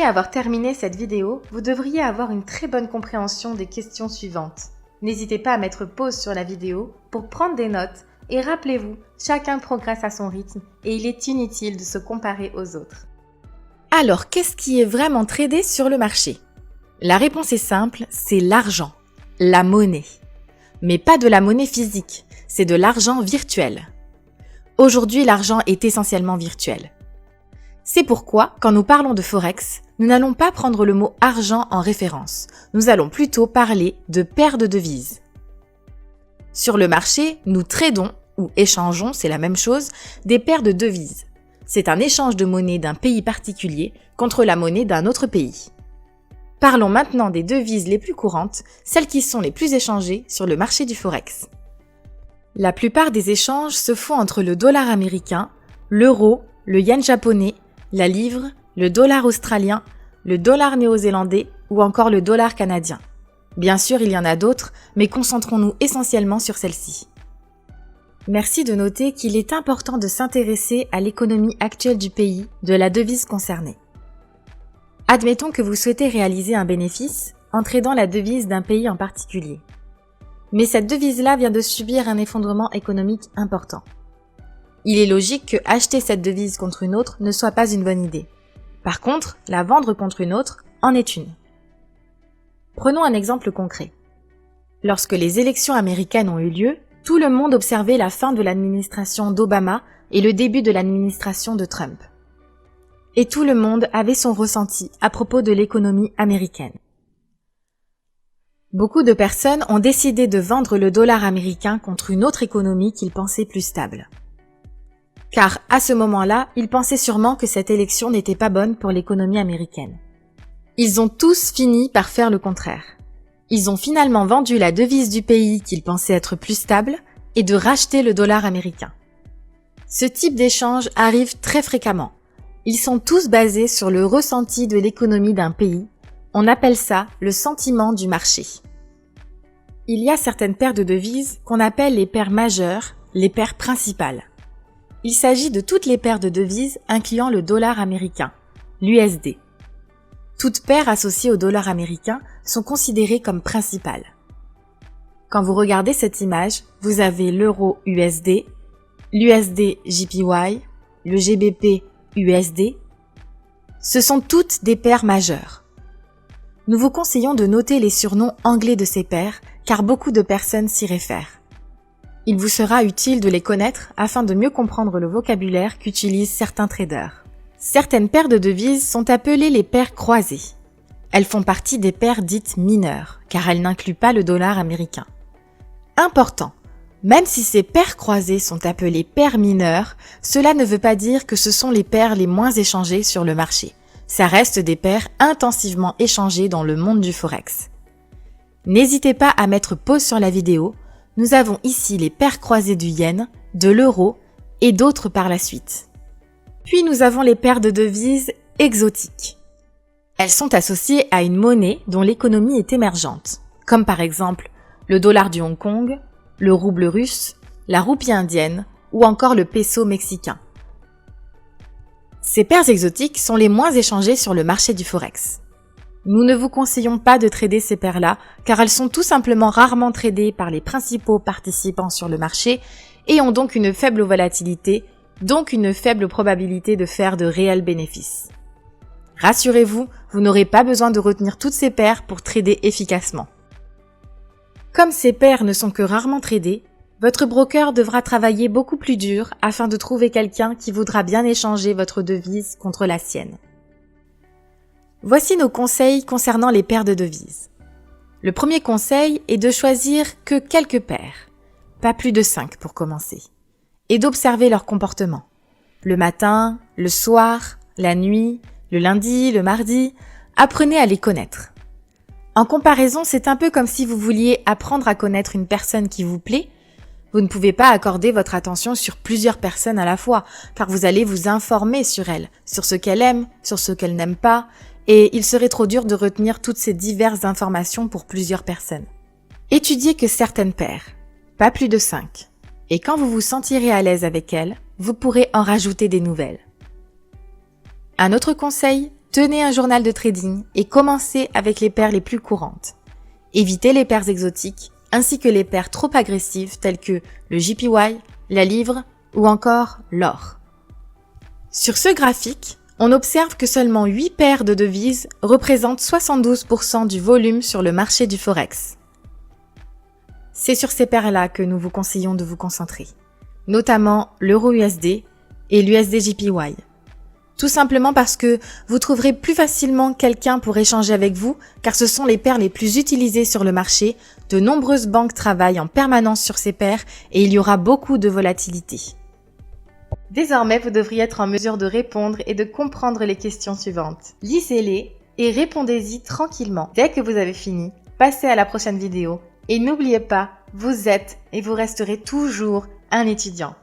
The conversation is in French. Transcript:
Après avoir terminé cette vidéo, vous devriez avoir une très bonne compréhension des questions suivantes. N'hésitez pas à mettre pause sur la vidéo pour prendre des notes et rappelez-vous, chacun progresse à son rythme et il est inutile de se comparer aux autres. Alors, qu'est-ce qui est vraiment tradé sur le marché? La réponse est simple, c'est l'argent, la monnaie. Mais pas de la monnaie physique, c'est de l'argent virtuel. Aujourd'hui, l'argent est essentiellement virtuel. C'est pourquoi, quand nous parlons de Forex, nous n'allons pas prendre le mot argent en référence. Nous allons plutôt parler de paires de devises. Sur le marché, nous tradons, ou échangeons, c'est la même chose, des paires de devises. C'est un échange de monnaie d'un pays particulier contre la monnaie d'un autre pays. Parlons maintenant des devises les plus courantes, celles qui sont les plus échangées sur le marché du Forex. La plupart des échanges se font entre le dollar américain, l'euro, le yen japonais, la livre, le dollar australien, le dollar néo-zélandais ou encore le dollar canadien. Bien sûr, il y en a d'autres, mais concentrons-nous essentiellement sur celle-ci. Merci de noter qu'il est important de s'intéresser à l'économie actuelle du pays, de la devise concernée. Admettons que vous souhaitez réaliser un bénéfice en tradant la devise d'un pays en particulier. Mais cette devise-là vient de subir un effondrement économique important. Il est logique que acheter cette devise contre une autre ne soit pas une bonne idée. Par contre, la vendre contre une autre en est une. Prenons un exemple concret. Lorsque les élections américaines ont eu lieu, tout le monde observait la fin de l'administration d'Obama et le début de l'administration de Trump. Et tout le monde avait son ressenti à propos de l'économie américaine. Beaucoup de personnes ont décidé de vendre le dollar américain contre une autre économie qu'ils pensaient plus stable. Car à ce moment-là, ils pensaient sûrement que cette élection n'était pas bonne pour l'économie américaine. Ils ont tous fini par faire le contraire. Ils ont finalement vendu la devise du pays qu'ils pensaient être plus stable et de racheter le dollar américain. Ce type d'échange arrive très fréquemment. Ils sont tous basés sur le ressenti de l'économie d'un pays. On appelle ça le sentiment du marché. Il y a certaines paires de devises qu'on appelle les paires majeures, les paires principales. Il s'agit de toutes les paires de devises incluant le dollar américain, l'USD. Toutes paires associées au dollar américain sont considérées comme principales. Quand vous regardez cette image, vous avez l'euro USD, l'USD JPY, le GBP USD. Ce sont toutes des paires majeures. Nous vous conseillons de noter les surnoms anglais de ces paires car beaucoup de personnes s'y réfèrent. Il vous sera utile de les connaître afin de mieux comprendre le vocabulaire qu'utilisent certains traders. Certaines paires de devises sont appelées les paires croisées. Elles font partie des paires dites mineures, car elles n'incluent pas le dollar américain. Important, même si ces paires croisées sont appelées paires mineures, cela ne veut pas dire que ce sont les paires les moins échangées sur le marché. Ça reste des paires intensivement échangées dans le monde du Forex. N'hésitez pas à mettre pause sur la vidéo. Nous avons ici les paires croisées du yen, de l'euro et d'autres par la suite. Puis nous avons les paires de devises exotiques. Elles sont associées à une monnaie dont l'économie est émergente, comme par exemple le dollar du Hong Kong, le rouble russe, la roupie indienne ou encore le peso mexicain. Ces paires exotiques sont les moins échangées sur le marché du Forex. Nous ne vous conseillons pas de trader ces paires-là car elles sont tout simplement rarement tradées par les principaux participants sur le marché et ont donc une faible volatilité, donc une faible probabilité de faire de réels bénéfices. Rassurez-vous, vous n'aurez pas besoin de retenir toutes ces paires pour trader efficacement. Comme ces paires ne sont que rarement tradées, votre broker devra travailler beaucoup plus dur afin de trouver quelqu'un qui voudra bien échanger votre devise contre la sienne. Voici nos conseils concernant les paires de devises. Le premier conseil est de choisir que quelques paires, pas plus de 5 pour commencer, et d'observer leur comportement. Le matin, le soir, la nuit, le lundi, le mardi, apprenez à les connaître. En comparaison, c'est un peu comme si vous vouliez apprendre à connaître une personne qui vous plaît. Vous ne pouvez pas accorder votre attention sur plusieurs personnes à la fois, car vous allez vous informer sur elle, sur ce qu'elle aime, sur ce qu'elle n'aime pas, et il serait trop dur de retenir toutes ces diverses informations pour plusieurs personnes. Étudiez que certaines paires, pas plus de 5, et quand vous vous sentirez à l'aise avec elles, vous pourrez en rajouter des nouvelles. Un autre conseil, Tenez un journal de trading et commencez avec les paires les plus courantes. Évitez les paires exotiques ainsi que les paires trop agressives telles que le JPY, la livre ou encore l'or. Sur ce graphique, on observe que seulement 8 paires de devises représentent 72% du volume sur le marché du Forex. C'est sur ces paires-là que nous vous conseillons de vous concentrer, notamment l'euro-USD et l'USD-JPY. Tout simplement parce que vous trouverez plus facilement quelqu'un pour échanger avec vous, car ce sont les paires les plus utilisées sur le marché. De nombreuses banques travaillent en permanence sur ces paires et il y aura beaucoup de volatilité. Désormais, vous devriez être en mesure de répondre et de comprendre les questions suivantes. Lisez-les et répondez-y tranquillement. Dès que vous avez fini, passez à la prochaine vidéo et n'oubliez pas, vous êtes et vous resterez toujours un étudiant.